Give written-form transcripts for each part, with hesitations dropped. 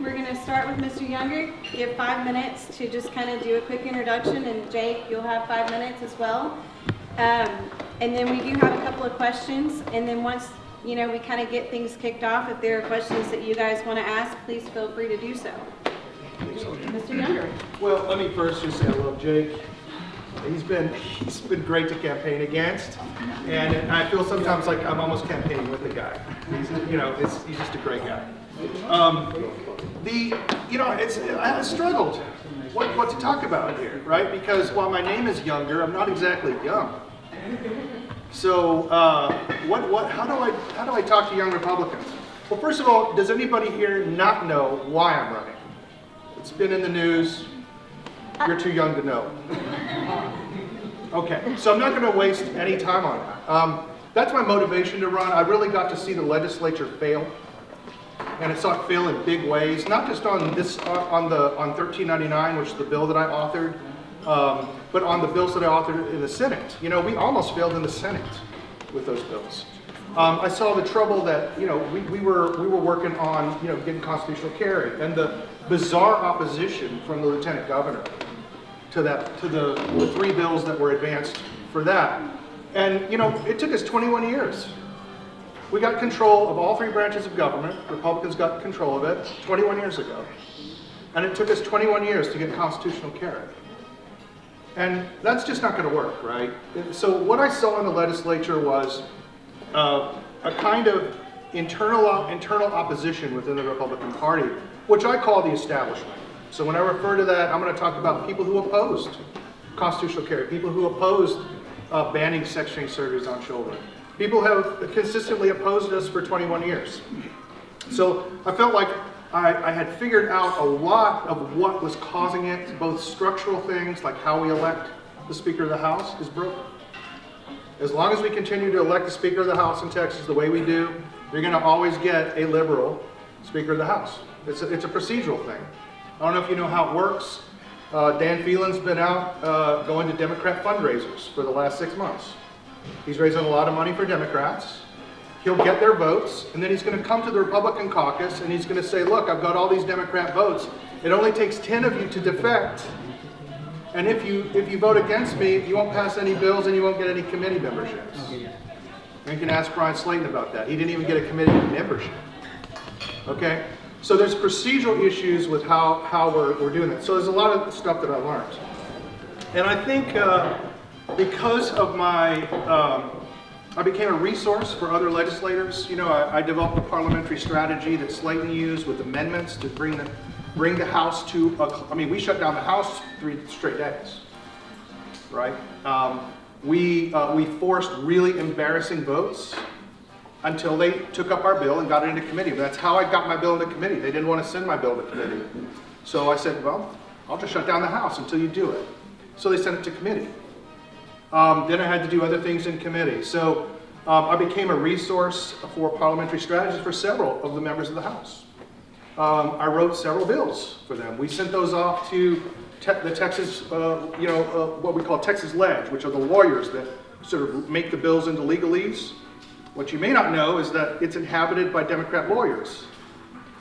We're going to start with Mr. Younger. Give 5 minutes to just kind of do a quick introduction, and Jake, you'll have 5 minutes as well. And then we do have a couple of questions, and then once we kind of get things kicked off, if there are questions that you guys want to ask, please feel free to do so. Mr. Younger. Well, let me first just say I love Jake. He's been great to campaign against, and I feel sometimes like I'm almost campaigning with the guy. He's just a great guy. I struggled what to talk about here, right? Because while my name is Younger, I'm not exactly young. So how do I talk to young Republicans? Well, first of all, does anybody here not know why I'm running? It's been in the news. You're too young to know. Okay, so I'm not going to waste any time on that. That's my motivation to run. I really got to see the legislature fail, and I saw it fail in big ways. Not just on 1399, which is the bill that I authored, but on the bills that I authored in the Senate. We almost failed in the Senate with those bills. I saw the trouble that we were working on getting constitutional carry, and the bizarre opposition from the lieutenant governor to the 3 bills that were advanced for that. And it took us 21 years. We got control of all 3 branches of government. Republicans got control of it 21 years ago. And it took us 21 years to get constitutional carry. And that's just not going to work, right? So what I saw in the legislature was a kind of internal opposition within the Republican Party, which I call the establishment. So when I refer to that, I'm going to talk about people who opposed constitutional carry, people who opposed banning sex-change surgeries on children. People have consistently opposed us for 21 years. So I felt like I had figured out a lot of what was causing it, both structural things like how we elect the Speaker of the House is broken. As long as we continue to elect the Speaker of the House in Texas the way we do, you're going to always get a liberal Speaker of the House. It's a procedural thing. I don't know if you know how it works. Dan Phelan's been out going to Democrat fundraisers for the last 6 months. He's raising a lot of money for Democrats. He'll get their votes, and then he's going to come to the Republican caucus, and he's going to say, look, I've got all these Democrat votes. It only takes 10 of you to defect. And if you vote against me, you won't pass any bills and you won't get any committee memberships. And you can ask Brian Slayton about that. He didn't even get a committee membership. Okay? So there's procedural issues with how we're doing that. So there's a lot of stuff that I learned. And I think because of my, I became a resource for other legislators. I developed a parliamentary strategy that Slayton used with amendments to bring the House to, we shut down the House 3 straight days, right? We forced really embarrassing votes until they took up our bill and got it into committee. That's how I got my bill into committee. They didn't want to send my bill to committee. So I said, well, I'll just shut down the House until you do it. So they sent it to committee. Then I had to do other things in committee. So I became a resource for parliamentary strategies for several of the members of the House. I wrote several bills for them. We sent those off to the Texas, what we call Texas Ledge, which are the lawyers that sort of make the bills into legalese. What you may not know is that it's inhabited by Democrat lawyers.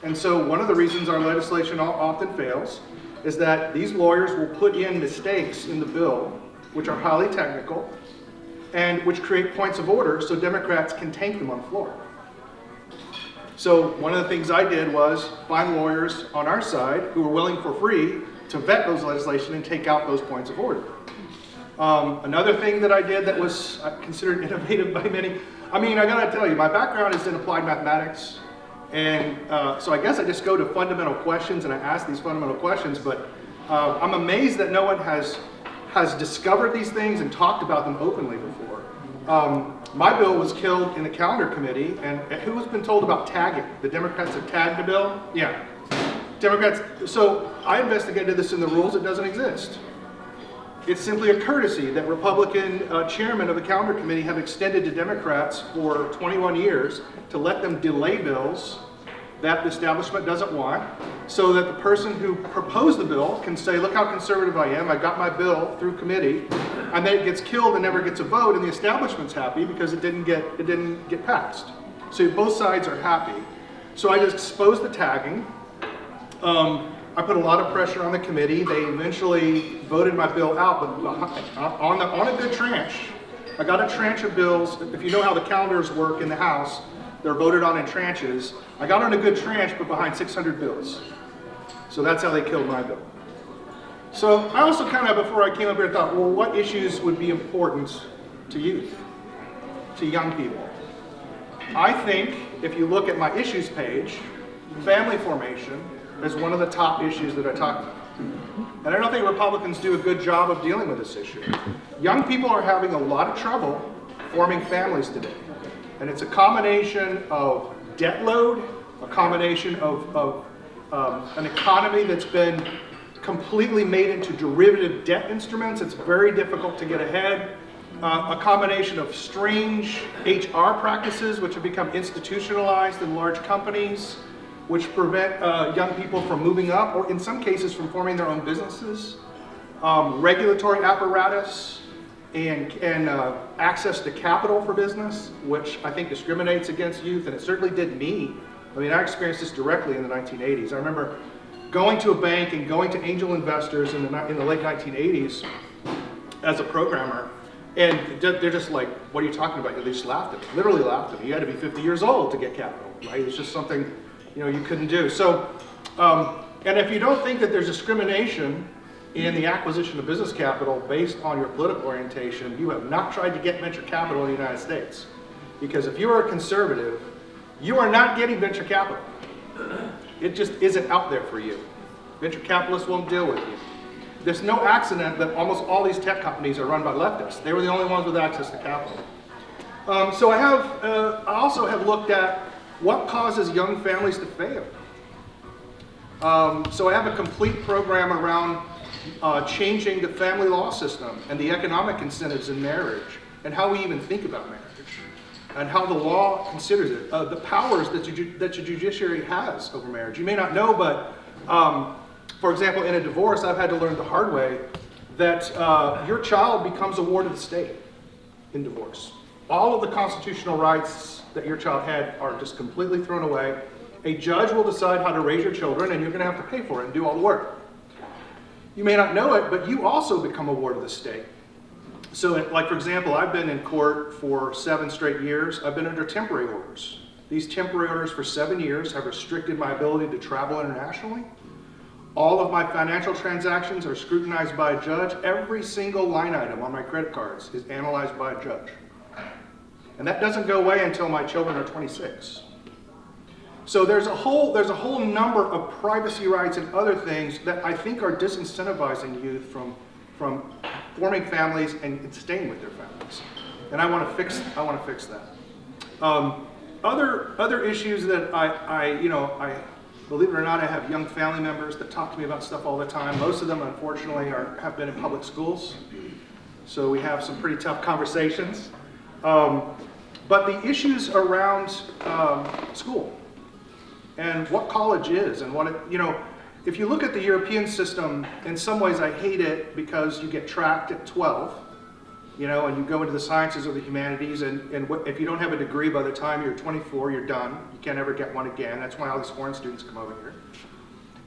And so one of the reasons our legislation often fails is that these lawyers will put in mistakes in the bill, which are highly technical, and which create points of order so Democrats can tank them on the floor. So one of the things I did was find lawyers on our side who were willing for free to vet those legislation and take out those points of order. Another thing that I did that was considered innovative by many, I gotta tell you, my background is in applied mathematics, and so I guess I just go to fundamental questions and I ask these fundamental questions, but I'm amazed that no one has discovered these things and talked about them openly before. My bill was killed in the calendar committee, and who has been told about tagging? The Democrats have tagged the bill? Yeah. Democrats, so I investigated this in the rules, it doesn't exist. It's simply a courtesy that Republican chairmen of the calendar committee have extended to Democrats for 21 years to let them delay bills that the establishment doesn't want, so that the person who proposed the bill can say, look how conservative I am, I got my bill through committee, and then it gets killed and never gets a vote, and the establishment's happy because it didn't get passed. So both sides are happy. So I just exposed the tagging, I put a lot of pressure on the committee. They eventually voted my bill out, but on a good tranche. I got a tranche of bills. If you know how the calendars work in the House, they're voted on in tranches. I got on a good tranche, but behind 600 bills. So that's how they killed my bill. So I also kind of, before I came up here, thought, well, what issues would be important to youth, to young people? I think if you look at my issues page, family formation is one of the top issues that I talk about. And I don't think Republicans do a good job of dealing with this issue. Young people are having a lot of trouble forming families today. And it's a combination of debt load, a combination of an economy that's been completely made into derivative debt instruments. It's very difficult to get ahead. A combination of strange HR practices which have become institutionalized in large companies, which prevent young people from moving up, or in some cases from forming their own businesses. Regulatory apparatus and access to capital for business, which I think discriminates against youth, and it certainly did me. I mean, I experienced this directly in the 1980s. I remember going to a bank and going to angel investors in the late 1980s as a programmer, and they're just like, what are you talking about? They just laughed at me, literally laughed at me. You had to be 50 years old to get capital, right? It's just something, you know, you couldn't do. So, and if you don't think that there's discrimination in the acquisition of business capital based on your political orientation, you have not tried to get venture capital in the United States. Because if you are a conservative, you are not getting venture capital. It just isn't out there for you. Venture capitalists won't deal with you. There's no accident that almost all these tech companies are run by leftists. They were the only ones with access to capital. So I also have looked at what causes young families to fail. So I have a complete program around changing the family law system and the economic incentives in marriage, and how we even think about marriage, and how the law considers it, the powers that the judiciary has over marriage. You may not know, but for example, in a divorce, I've had to learn the hard way that your child becomes a ward of the state in divorce. All of the constitutional rights that your child had are just completely thrown away. A judge will decide how to raise your children, and you're going to have to pay for it and do all the work. You may not know it, but you also become a ward of the state. So, like for example, I've been in court for 7 straight years. I've been under temporary orders. These temporary orders for 7 years have restricted my ability to travel internationally. All of my financial transactions are scrutinized by a judge. Every single line item on my credit cards is analyzed by a judge. And that doesn't go away until my children are 26. So there's a whole number of privacy rights and other things that I think are disincentivizing youth from forming families and staying with their families. And I want to fix that. Other issues that I believe it or not, I have young family members that talk to me about stuff all the time. Most of them, unfortunately, have been in public schools. So we have some pretty tough conversations. But the issues around school and what college is and what it, if you look at the European system, in some ways I hate it because you get tracked at 12, and you go into the sciences or the humanities, and if you don't have a degree by the time you're 24, you're done. You can't ever get one again. That's why all these foreign students come over here.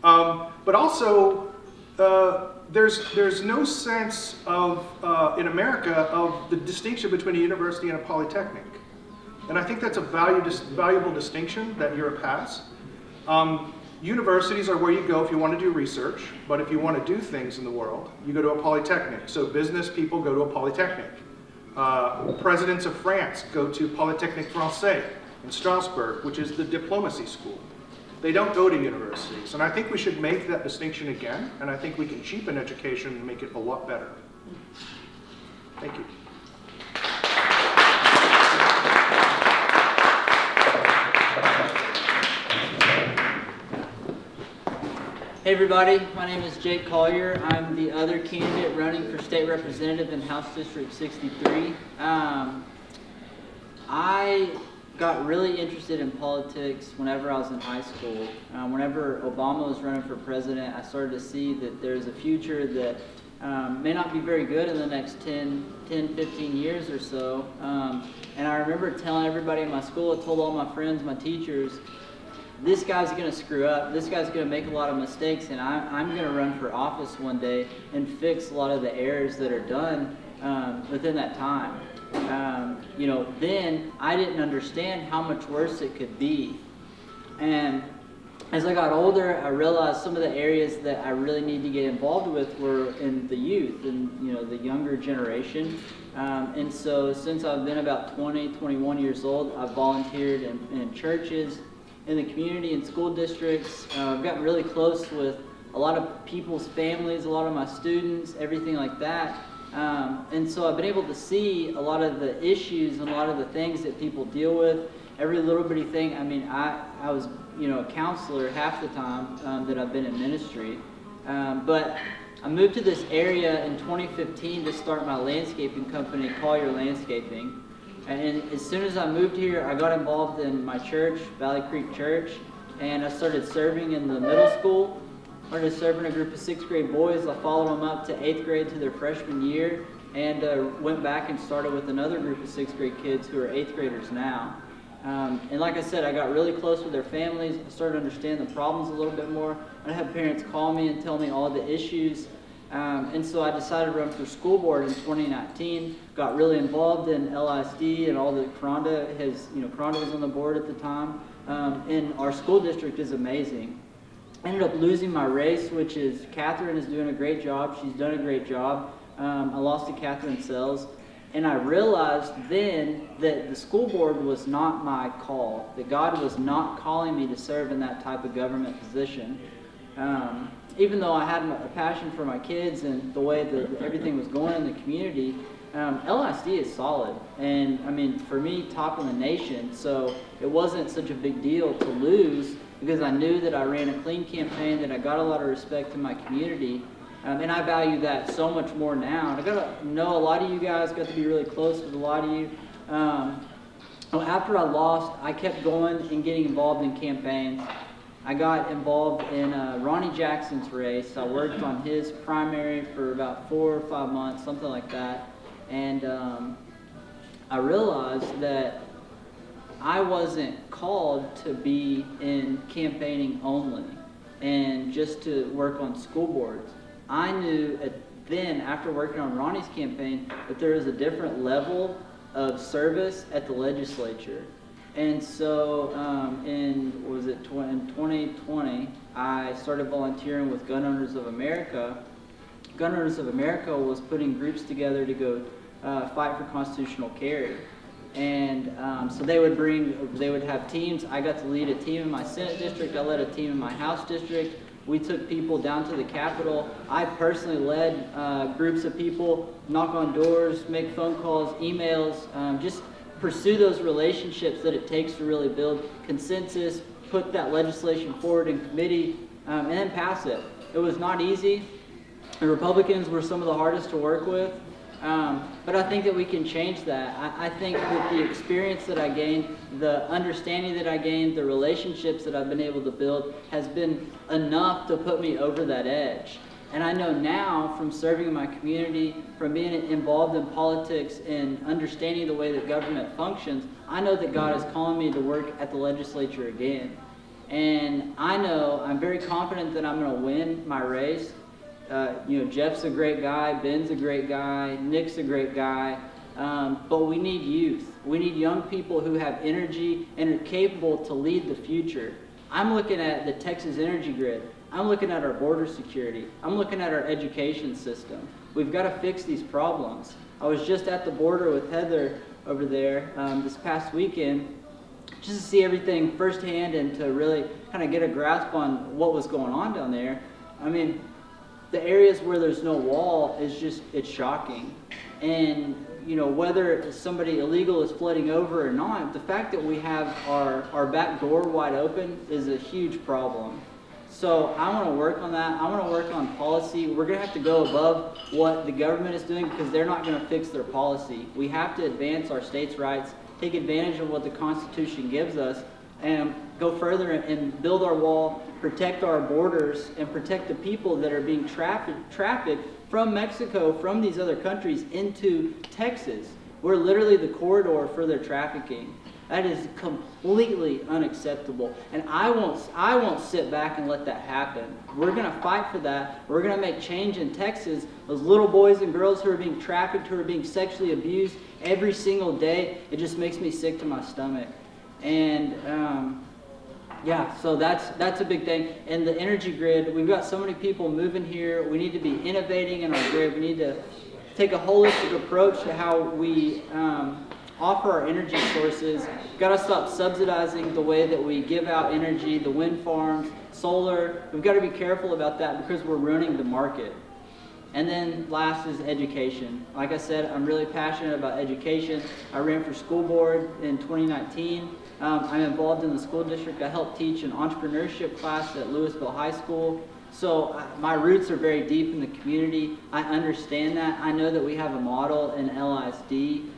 But also, there's no sense of, in America, of the distinction between a university and a polytechnic. And I think that's a valuable distinction that Europe has. Universities are where you go if you want to do research, but if you want to do things in the world, you go to a polytechnic. So business people go to a polytechnic. Presidents of France go to Polytechnique Français in Strasbourg, which is the diplomacy school. They don't go to universities. And I think we should make that distinction again, and I think we can cheapen education and make it a lot better. Thank you. Hey everybody, my name is Jake Collier. I'm the other candidate running for state representative in House District 63. I got really interested in politics whenever I was in high school. Whenever Obama was running for president, I started to see that there's a future that may not be very good in the next 10, 15 years or so. And I remember telling everybody in my school, I told all my friends, my teachers, this guy's going to screw up, this guy's going to make a lot of mistakes, and I'm going to run for office one day and fix a lot of the errors that are done within that time. Then I didn't understand how much worse it could be. And as I got older, I realized some of the areas that I really need to get involved with were in the youth and, the younger generation. And so since I've been about 20, 21 years old, I've volunteered in churches, in the community, in school districts. I've gotten really close with a lot of people's families, a lot of my students, everything like that. And so I've been able to see a lot of the issues and a lot of the things that people deal with, every little bitty thing. I mean, I was, a counselor half the time that I've been in ministry. But I moved to this area in 2015 to start my landscaping company, Collier Landscaping. And as soon as I moved here, I got involved in my church, Valley Creek Church, and I started serving in the middle school. I started serving a group of 6th grade boys. I followed them up to 8th grade to their freshman year, and went back and started with another group of 6th grade kids who are 8th graders now. And like I said, I got really close with their families. I started to understand the problems a little bit more. I'd have parents call me and tell me all the issues. And so I decided to run for school board in 2019, got really involved in LISD and all that. Kronda was on the board at the time. And our school district is amazing. I ended up losing my race, which is Catherine is doing a great job. She's done a great job. I lost to Catherine Sells. And I realized then that the school board was not my call, that God was not calling me to serve in that type of government position. Even though I had a passion for my kids and the way that everything was going in the community, LISD is solid. And I mean, for me, top in the nation, so it wasn't such a big deal to lose because I knew that I ran a clean campaign, that I got a lot of respect in my community. And I value that so much more now. And I got to know a lot of you guys, got to be really close with a lot of you. After I lost, I kept going and getting involved in campaigns. I got involved in Ronnie Jackson's race. I worked on his primary for about 4 or 5 months, something like that. And I realized that I wasn't called to be in campaigning only and just to work on school boards. I knew then, after working on Ronnie's campaign, that there was a different level of service at the legislature. And so in 2020, I started volunteering with Gun Owners of America. Gun Owners of America was putting groups together to go fight for constitutional carry. And so they would have teams. I got to lead a team in my Senate district. I led a team in my House district. We took people down to the Capitol. I personally led groups of people, knock on doors, make phone calls, emails, just pursue those relationships that it takes to really build consensus, put that legislation forward in committee, and then pass it. It was not easy. The Republicans were some of the hardest to work with. But I think that we can change that. I think that the experience that I gained, the understanding that I gained, the relationships that I've been able to build has been enough to put me over that edge. And I know now from serving in my community, from being involved in politics and understanding the way that government functions, I know that God is calling me to work at the legislature again. And I know, I'm very confident that I'm going to win my race. Jeff's a great guy, Ben's a great guy, Nick's a great guy, but we need youth. We need young people who have energy and are capable to lead the future. I'm looking at the Texas energy grid. I'm looking at our border security. I'm looking at our education system. We've got to fix these problems. I was just at the border with Heather over there this past weekend just to see everything firsthand and to really kind of get a grasp on what was going on down there. I mean, the areas where there's no wall it's shocking. And, whether somebody illegal is flooding over or not, the fact that we have our back door wide open is a huge problem. So I want to work on that. I want to work on policy. We're going to have to go above what the government is doing because they're not going to fix their policy. We have to advance our states' rights, take advantage of what the Constitution gives us, and go further and build our wall, protect our borders, and protect the people that are being trafficked from Mexico, from these other countries into Texas. We're literally the corridor for their trafficking. That is completely unacceptable. And I won't sit back and let that happen. We're going to fight for that. We're going to make change in Texas. Those little boys and girls who are being trafficked, who are being sexually abused every single day, it just makes me sick to my stomach. And yeah, so that's a big thing. And the energy grid, we've got so many people moving here. We need to be innovating in our grid. We need to take a holistic approach to how we offer our energy sources. We've got to stop subsidizing the way that we give out energy, the wind farms, solar. We've got to be careful about that because we're ruining the market. And then last is education. Like I said, I'm really passionate about education. I ran for school board in 2019. I'm involved in the school district. I helped teach an entrepreneurship class at Louisville High School. So my roots are very deep in the community. I understand that. I know that we have a model in LISD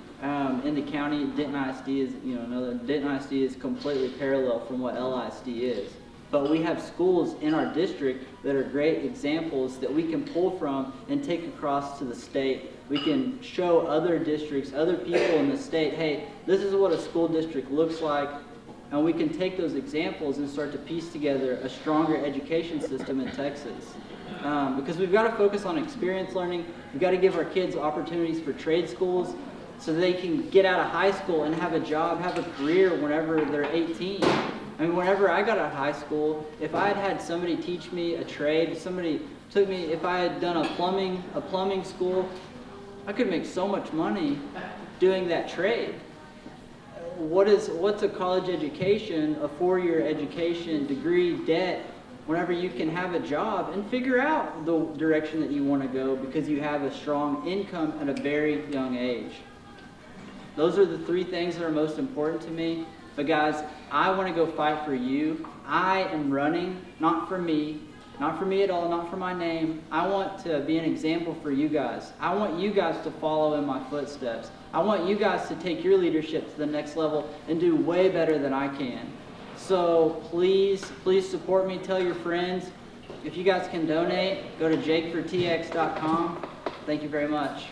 in the county. Denton ISD is, Denton ISD is completely parallel from what LISD is. But we have schools in our district that are great examples that we can pull from and take across to the state. We can show other districts, other people in the state, hey, this is what a school district looks like. And we can take those examples and start to piece together a stronger education system in Texas. Because we've got to focus on experience learning. We've got to give our kids opportunities for trade schools so they can get out of high school and have a job, have a career whenever they're 18. I mean, whenever I got out of high school, if I had had somebody teach me a trade, somebody took me, if I had done a plumbing school, I could make so much money doing that trade. What's a college education, a 4-year education, degree, debt, whenever you can have a job and figure out the direction that you want to go because you have a strong income at a very young age. Those are the 3 things that are most important to me. But guys, I want to go fight for you. I am running, not for me at all, not for my name. I want to be an example for you guys. I want you guys to follow in my footsteps. I want you guys to take your leadership to the next level and do way better than I can. So please support me. Tell your friends. If you guys can donate, go to jakefortx.com. Thank you very much.